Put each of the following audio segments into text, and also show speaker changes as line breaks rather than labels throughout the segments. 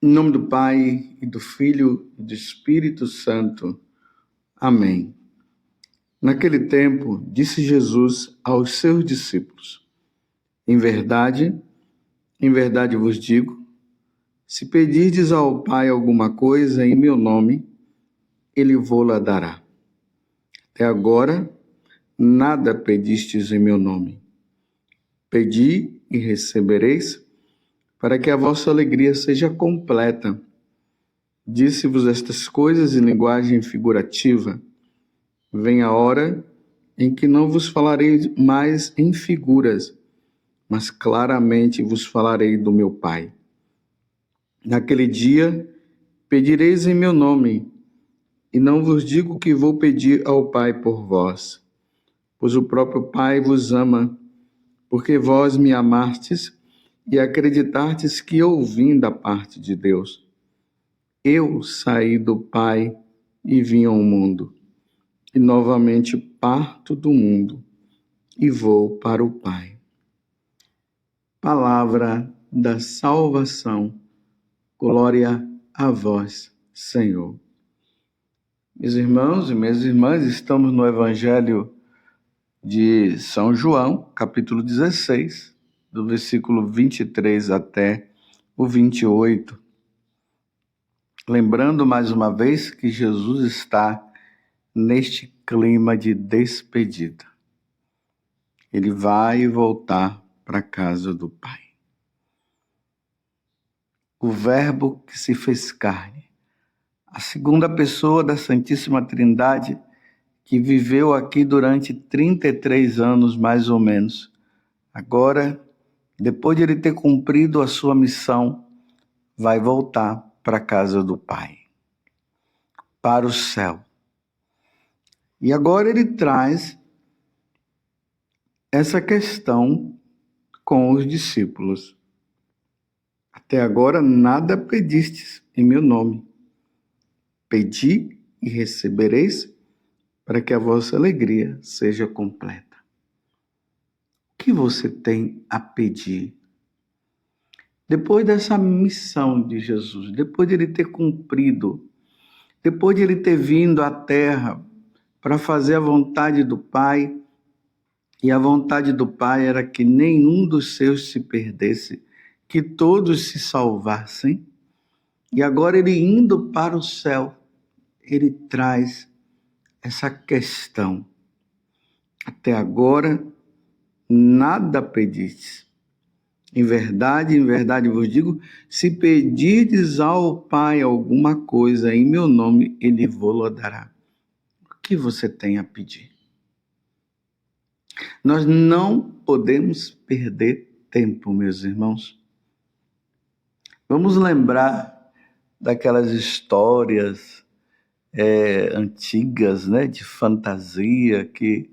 Em nome do Pai, e do Filho, e do Espírito Santo. Amém. Naquele tempo, disse Jesus aos seus discípulos: em verdade vos digo, se pedirdes ao Pai alguma coisa em meu nome, ele vô-la dará. Até agora, nada pedistes em meu nome. Pedi e recebereis, para que a vossa alegria seja completa. Disse-vos estas coisas em linguagem figurativa. Vem a hora em que não vos falarei mais em figuras, mas claramente vos falarei do meu Pai. Naquele dia, pedireis em meu nome, e não vos digo que vou pedir ao Pai por vós, pois o próprio Pai vos ama, porque vós me amastes e acreditastes que eu vim da parte de Deus. Eu saí do Pai e vim ao mundo, e novamente parto do mundo e vou para o Pai. Palavra da salvação. Glória a vós, Senhor. Meus irmãos e minhas irmãs, estamos no Evangelho de São João, capítulo 16, do versículo 23 até o 28. Lembrando mais uma vez que Jesus está neste clima de despedida. Ele vai voltar para a casa do Pai. O Verbo que se fez carne, a segunda pessoa da Santíssima Trindade, que viveu aqui durante 33 anos, mais ou menos. Agora, depois de ele ter cumprido a sua missão, vai voltar para a casa do Pai, para o céu. E agora ele traz essa questão com os discípulos. Até agora nada pedistes em meu nome. Pedi e recebereis, para que a vossa alegria seja completa. O que você tem a pedir? Depois dessa missão de Jesus, depois de ele ter cumprido, depois de ele ter vindo à terra para fazer a vontade do Pai, e a vontade do Pai era que nenhum dos seus se perdesse, que todos se salvassem, e agora ele indo para o céu, ele traz essa questão. Até agora, nada pedistes. Em verdade vos digo, se pedirdes ao Pai alguma coisa em meu nome, ele vô-la dará. O que você tem a pedir? Nós não podemos perder tempo, meus irmãos. Vamos lembrar daquelas histórias antigas, né, de fantasia, que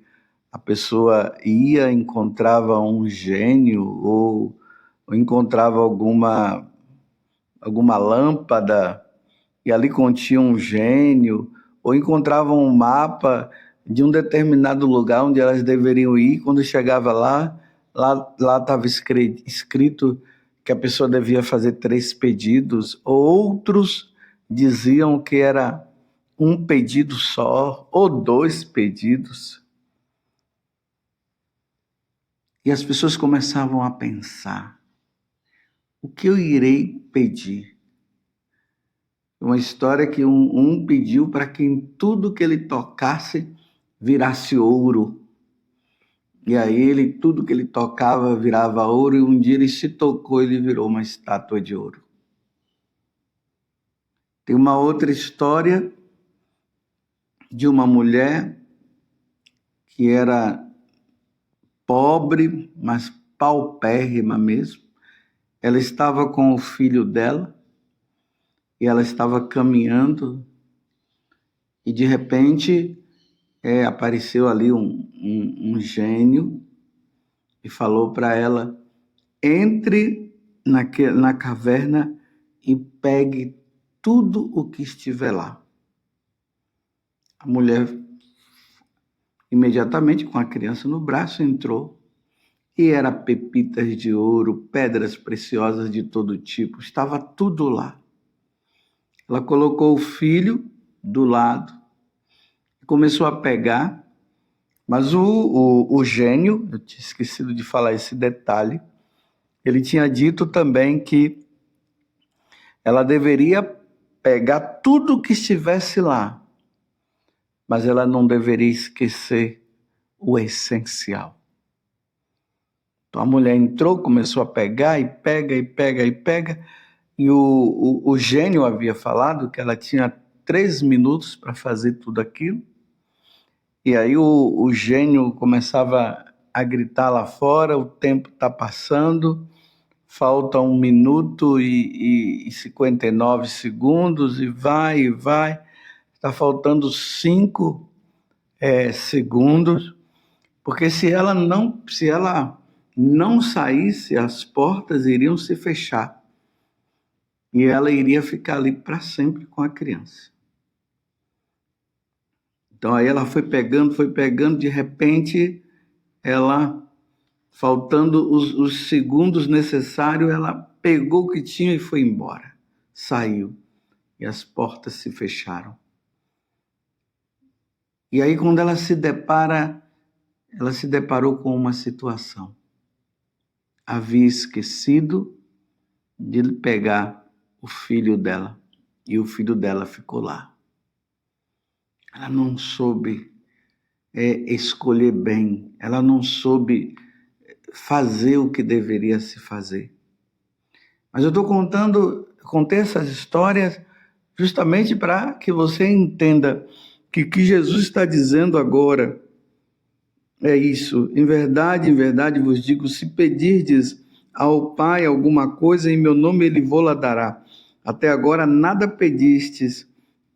a pessoa ia, encontrava um gênio ou encontrava alguma lâmpada e ali continha um gênio, ou encontrava um mapa de um determinado lugar onde elas deveriam ir. Quando chegava lá estava escrito que a pessoa devia fazer 3 pedidos. Outros diziam que era um pedido só, ou 2 pedidos. E as pessoas começavam a pensar: o que eu irei pedir? Uma história que um pediu para que em tudo que ele tocasse virasse ouro. E aí tudo que ele tocava virava ouro, e um dia ele se tocou e ele virou uma estátua de ouro. Tem uma outra história de uma mulher que era pobre, mas paupérrima mesmo. Ela estava com o filho dela e ela estava caminhando e de repente apareceu ali um gênio e falou para ela: entre na caverna e pegue tudo o que estiver lá. A mulher, imediatamente, com a criança no braço, entrou, e era pepitas de ouro, pedras preciosas de todo tipo, estava tudo lá. Ela colocou o filho do lado, começou a pegar, mas o gênio, eu tinha esquecido de falar esse detalhe, ele tinha dito também que ela deveria pegar tudo que estivesse lá, mas ela não deveria esquecer o essencial. Então a mulher entrou, começou a pegar e pega e pega e pega, e o gênio havia falado que ela tinha 3 minutos para fazer tudo aquilo, e aí o gênio começava a gritar lá fora: o tempo está passando, falta 1 minuto e 59 segundos, e vai, está faltando 5 segundos, porque se ela não saísse, as portas iriam se fechar e ela iria ficar ali para sempre com a criança. Então aí ela foi pegando, de repente ela, faltando os segundos necessários, ela pegou o que tinha e foi embora, saiu, e as portas se fecharam. E aí quando ela se deparou com uma situação. Havia esquecido de pegar o filho dela, e o filho dela ficou lá. Ela não soube escolher bem, ela não soube fazer o que deveria se fazer. Mas eu contei essas histórias justamente para que você entenda que o que Jesus está dizendo agora é isso: em verdade vos digo, se pedirdes ao Pai alguma coisa em meu nome, ele vou-la dará. Até agora nada pedistes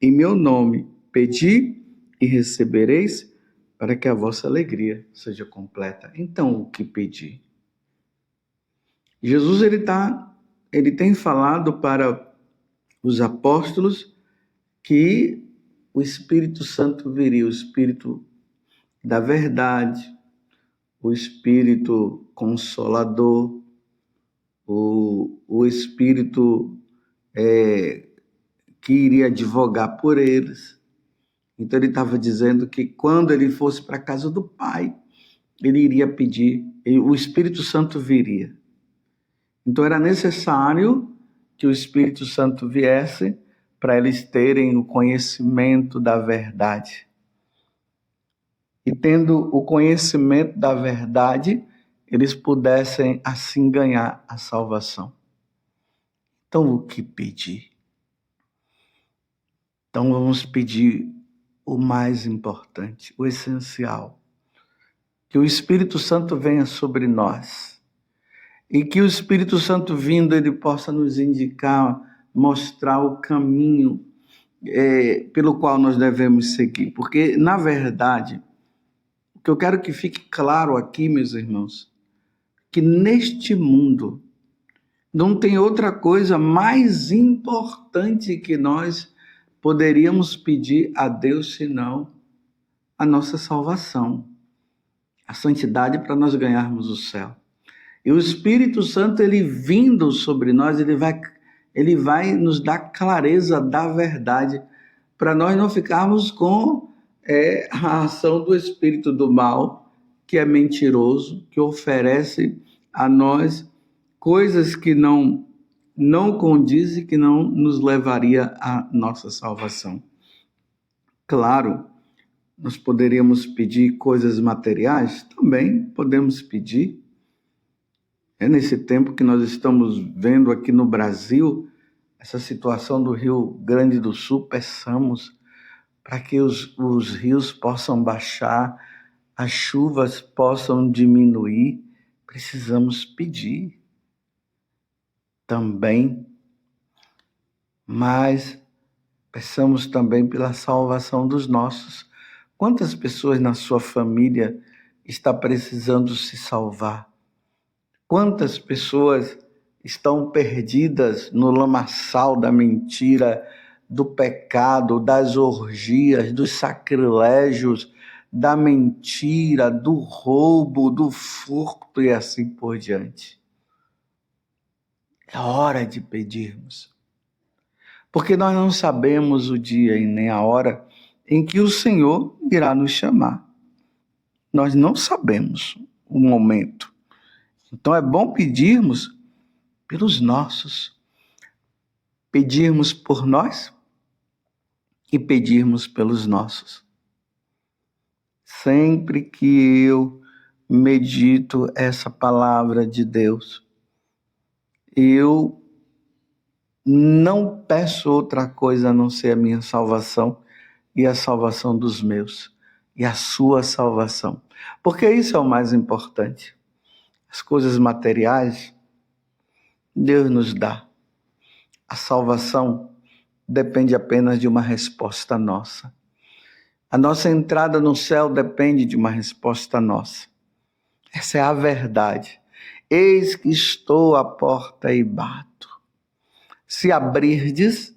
em meu nome. Pedi e recebereis, para que a vossa alegria seja completa. Então, o que pedir? Jesus ele tem falado para os apóstolos que o Espírito Santo viria, o Espírito da verdade, o Espírito Consolador, o Espírito que iria advogar por eles. Então ele estava dizendo que quando ele fosse para a casa do Pai, ele iria pedir, e o Espírito Santo viria. Então era necessário que o Espírito Santo viesse para eles terem o conhecimento da verdade. E tendo o conhecimento da verdade, eles pudessem assim ganhar a salvação. Então, o que pedir? Então, vamos pedir o mais importante, o essencial. Que o Espírito Santo venha sobre nós. E que o Espírito Santo vindo, ele possa nos indicar, mostrar o caminho pelo qual nós devemos seguir. Porque, na verdade, o que eu quero que fique claro aqui, meus irmãos, que neste mundo não tem outra coisa mais importante que nós poderíamos pedir a Deus senão a nossa salvação, a santidade para nós ganharmos o céu. E o Espírito Santo, ele vindo sobre nós, ele vai nos dar clareza da verdade, para nós não ficarmos com a ação do espírito do mal, que é mentiroso, que oferece a nós coisas que não condizem, que não nos levaria à nossa salvação. Claro, nós poderíamos pedir coisas materiais, também podemos pedir. É nesse tempo que nós estamos vendo aqui no Brasil, essa situação do Rio Grande do Sul, peçamos para que os rios possam baixar, as chuvas possam diminuir. Precisamos pedir também, mas peçamos também pela salvação dos nossos. Quantas pessoas na sua família estão precisando se salvar? Quantas pessoas estão perdidas no lamaçal da mentira, do pecado, das orgias, dos sacrilégios, da mentira, do roubo, do furto e assim por diante? É hora de pedirmos. porque nós não sabemos o dia e nem a hora em que o Senhor irá nos chamar. Nós não sabemos o momento. Então é bom pedirmos pelos nossos, pedirmos por nós e pedirmos pelos nossos. Sempre que eu medito essa palavra de Deus, eu não peço outra coisa a não ser a minha salvação e a salvação dos meus e a sua salvação. Porque isso é o mais importante. As coisas materiais, Deus nos dá. A salvação depende apenas de uma resposta nossa. A nossa entrada no céu depende de uma resposta nossa. Essa é a verdade. Eis que estou à porta e bato. Se abrirdes,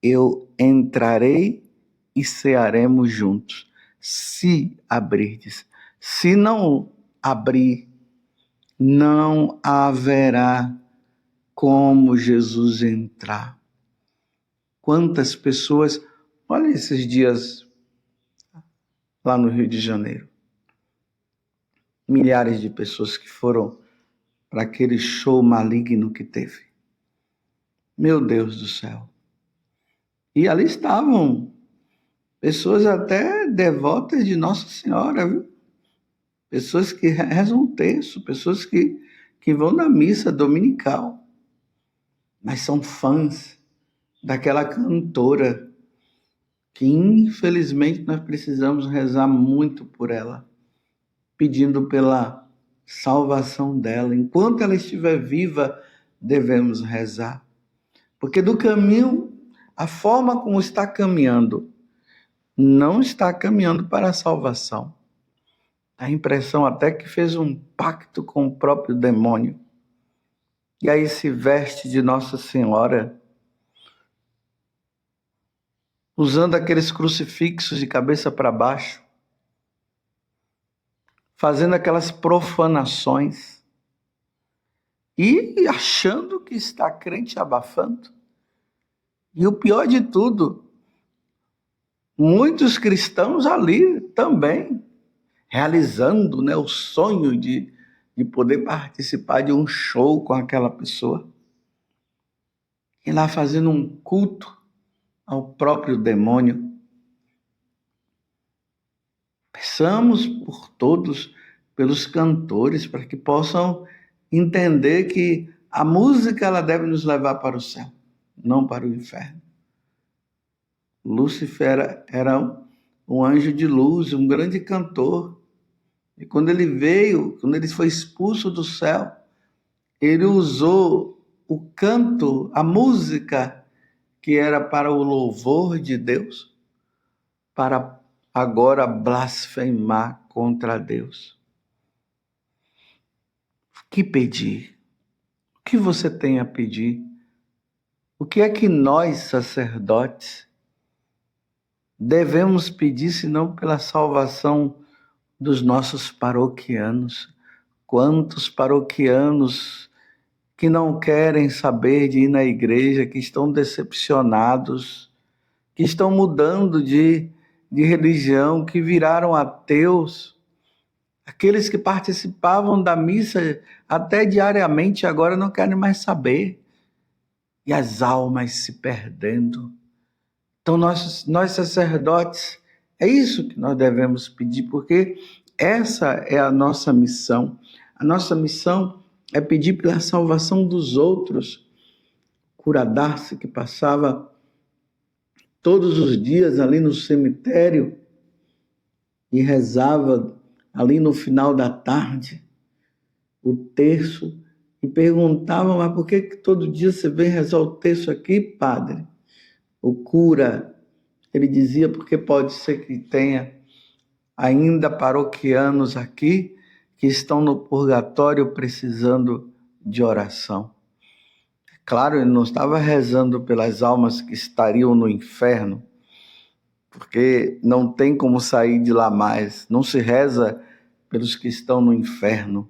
eu entrarei e cearemos juntos. Se abrirdes. Se não abrir, não haverá como Jesus entrar. Quantas pessoas, olha esses dias lá no Rio de Janeiro, milhares de pessoas que foram para aquele show maligno que teve. Meu Deus do céu. E ali estavam pessoas até devotas de Nossa Senhora, viu? Pessoas que rezam o terço, pessoas que vão na missa dominical, mas são fãs daquela cantora que infelizmente nós precisamos rezar muito por ela, pedindo pela salvação dela. Enquanto ela estiver viva, devemos rezar. Porque do caminho, a forma como está caminhando, não está caminhando para a salvação. A impressão até que fez um pacto com o próprio demônio. E aí se veste de Nossa Senhora, usando aqueles crucifixos de cabeça para baixo, fazendo aquelas profanações e achando que está crente abafando. E o pior de tudo, muitos cristãos ali também, realizando, né, o sonho de poder participar de um show com aquela pessoa. E lá fazendo um culto ao próprio demônio. Peçamos por todos, pelos cantores, para que possam entender que a música ela deve nos levar para o céu, não para o inferno. Lúcifer era um anjo de luz, um grande cantor. E quando ele veio, quando ele foi expulso do céu, ele usou o canto, a música que era para o louvor de Deus, para agora blasfemar contra Deus. O que pedir? O que você tem a pedir? O que é que nós, sacerdotes, devemos pedir, senão pela salvação dos nossos paroquianos? Quantos paroquianos que não querem saber de ir na igreja, que estão decepcionados, que estão mudando de religião, que viraram ateus. Aqueles que participavam da missa até diariamente agora não querem mais saber. E as almas se perdendo. Então nós sacerdotes, é isso que nós devemos pedir, porque essa é a nossa missão. A nossa missão é pedir pela salvação dos outros. Cura Darcy, que passava todos os dias ali no cemitério e rezava ali no final da tarde o terço e perguntava: mas por que todo dia você vem rezar o terço aqui, padre? O cura, ele dizia: porque pode ser que tenha ainda paroquianos aqui que estão no purgatório precisando de oração. Claro, ele não estava rezando pelas almas que estariam no inferno, porque não tem como sair de lá mais. Não se reza pelos que estão no inferno,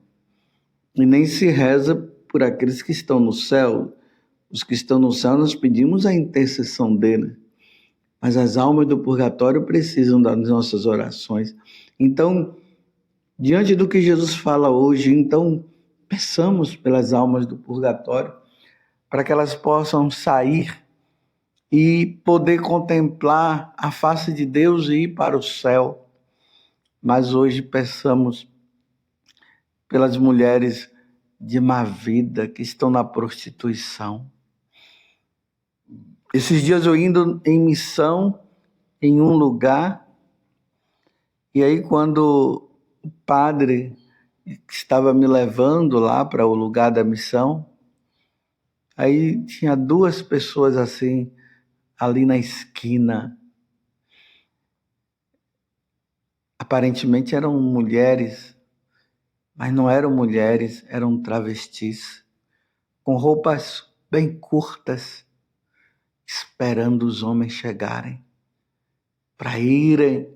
e nem se reza por aqueles que estão no céu. os que estão no céu, nós pedimos a intercessão dele. Mas as almas do purgatório precisam das nossas orações. Então, diante do que Jesus fala hoje, então, peçamos pelas almas do purgatório, para que elas possam sair e poder contemplar a face de Deus e ir para o céu. Mas hoje peçamos pelas mulheres de má vida que estão na prostituição. Esses dias eu indo em missão em um lugar, e aí quando o padre estava me levando lá para o lugar da missão, aí tinha 2 pessoas assim, ali na esquina. Aparentemente eram mulheres, mas não eram mulheres, eram travestis, com roupas bem curtas, esperando os homens chegarem, para irem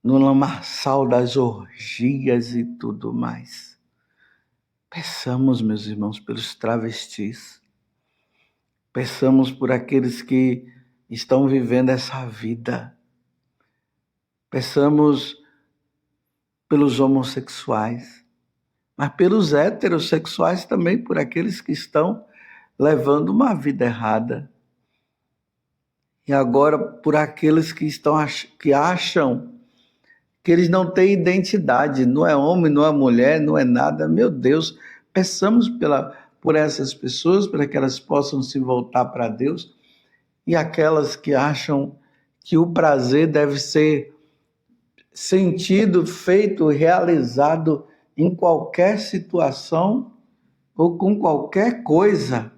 no lamaçal das orgias e tudo mais. Peçamos, meus irmãos, pelos travestis. Peçamos por aqueles que estão vivendo essa vida. Peçamos pelos homossexuais, mas pelos heterossexuais também, por aqueles que estão levando uma vida errada. E agora por aqueles que acham que eles não têm identidade, não é homem, não é mulher, não é nada. Meu Deus, peçamos por essas pessoas, para que elas possam se voltar para Deus, e aquelas que acham que o prazer deve ser sentido, feito, realizado em qualquer situação ou com qualquer coisa.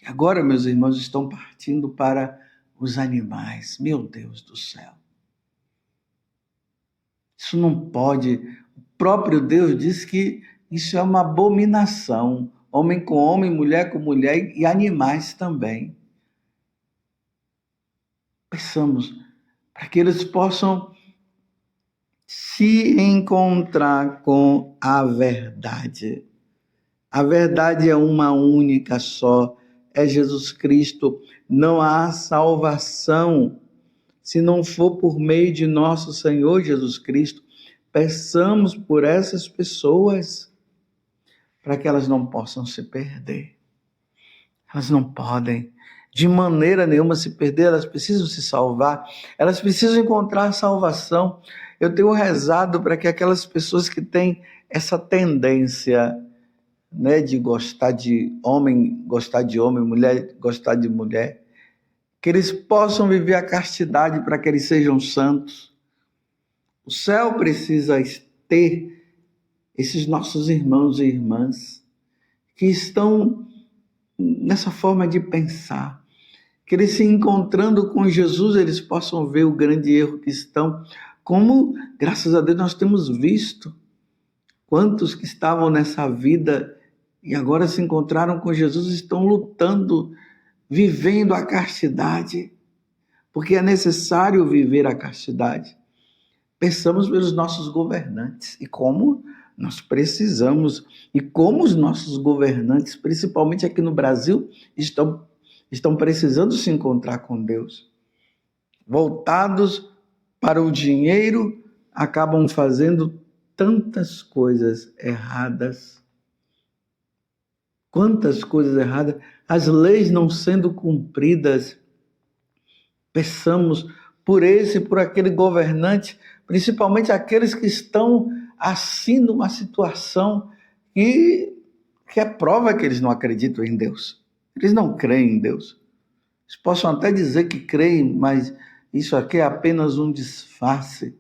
Agora, meus irmãos, estão partindo para os animais. Meu Deus do céu. Isso não pode. O próprio Deus diz que isso é uma abominação. Homem com homem, mulher com mulher e animais também. Pensamos para que eles possam se encontrar com a verdade. A verdade é uma única só, é Jesus Cristo. Não há salvação se não for por meio de nosso Senhor Jesus Cristo. Peçamos por essas pessoas para que elas não possam se perder. Elas não podem de maneira nenhuma se perder, elas precisam se salvar, elas precisam encontrar salvação. Eu tenho rezado para que aquelas pessoas que têm essa tendência, né, de gostar de homem, mulher gostar de mulher, que eles possam viver a castidade para que eles sejam santos. O céu precisa ter esses nossos irmãos e irmãs que estão nessa forma de pensar, que eles se encontrando com Jesus, eles possam ver o grande erro que estão, como, graças a Deus, nós temos visto quantos que estavam nessa vida e agora se encontraram com Jesus, estão lutando, vivendo a castidade, porque é necessário viver a castidade. Pensamos pelos nossos governantes e como nós precisamos, e como os nossos governantes, principalmente aqui no Brasil, estão precisando se encontrar com Deus. Voltados para o dinheiro, acabam fazendo tantas coisas erradas. Quantas coisas erradas, as leis não sendo cumpridas. Peçamos por esse, por aquele governante, principalmente aqueles que estão assim numa situação que é prova que eles não acreditam em Deus. Eles não creem em Deus. Eles possam até dizer que creem, mas isso aqui é apenas um disfarce.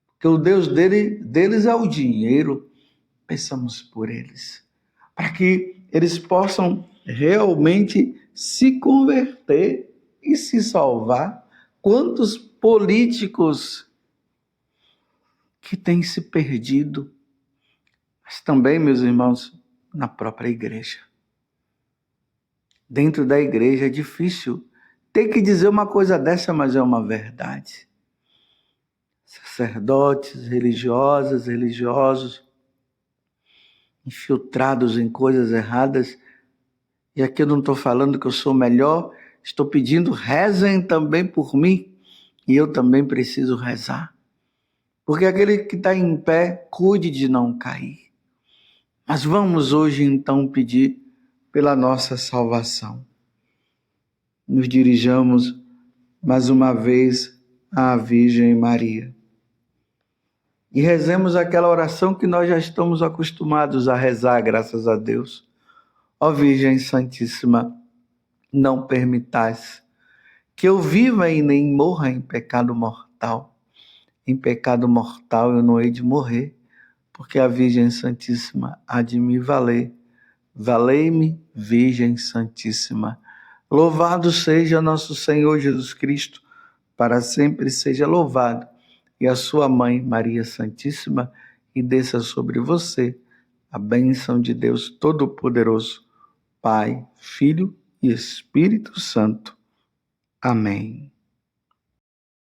Porque o Deus deles é o dinheiro. Pensamos por eles, para que eles possam realmente se converter e se salvar. Quantos políticos que têm se perdido, mas também, meus irmãos, na própria igreja. Dentro da igreja é difícil ter que dizer uma coisa dessa, mas é uma verdade. Sacerdotes, religiosas, religiosos, infiltrados em coisas erradas, E aqui eu não estou falando que eu sou melhor, estou pedindo, rezem também por mim. E eu também preciso rezar. Porque aquele que está em pé, cuide de não cair. Mas vamos hoje então pedir pela nossa salvação. Nos dirijamos mais uma vez à Virgem Maria. E rezemos aquela oração que nós já estamos acostumados a rezar, graças a Deus. Ó Virgem Santíssima, não permitais que eu viva e nem morra em pecado mortal. Em pecado mortal eu não hei de morrer, porque a Virgem Santíssima há de me valer. Valei-me, Virgem Santíssima. Louvado seja nosso Senhor Jesus Cristo, para sempre seja louvado. E a sua mãe, Maria Santíssima, e desça sobre você a bênção de Deus Todo-Poderoso, Pai, Filho e Espírito Santo. Amém.